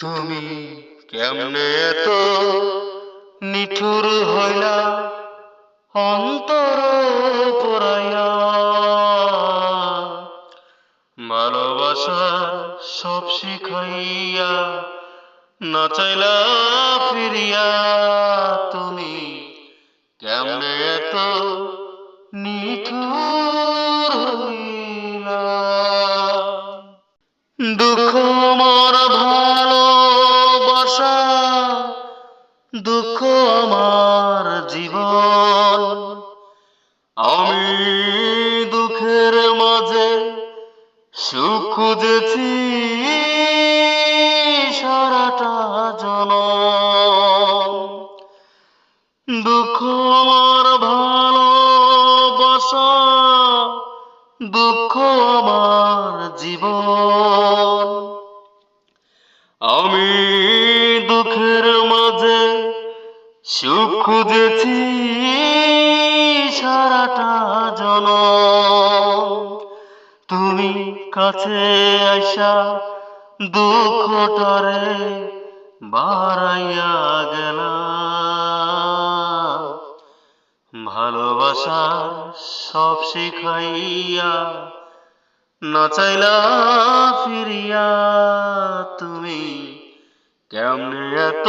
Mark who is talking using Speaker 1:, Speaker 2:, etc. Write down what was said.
Speaker 1: তুমি কেমনে এত নিঠুর হইলা অন্তর পরাইয়া, ভালোবাসার সব শিখাইয়া না চাইলা ফিরিয়া। তুমি কেমনে এত নিঠুর হইলা। দুঃখ আমার ভালোবাসা, দুঃখ আমার জীবন। আমি দুঃখের মাঝে সুখ খুঁজেছি সারাটা জনম। দুঃখ আমার ভালোবাসা, দুঃখ আমার জীবন। আমি দুঃখের মাঝে সুখ খুঁজেছি সারাটা জনম। তুমি কাছে আইসা দুঃখটারে বাড়াইয়া গেলা। ভালোবাসার সব শিখাইয়া না চাইলা ফিরিয়া। তুমি কেমনে এত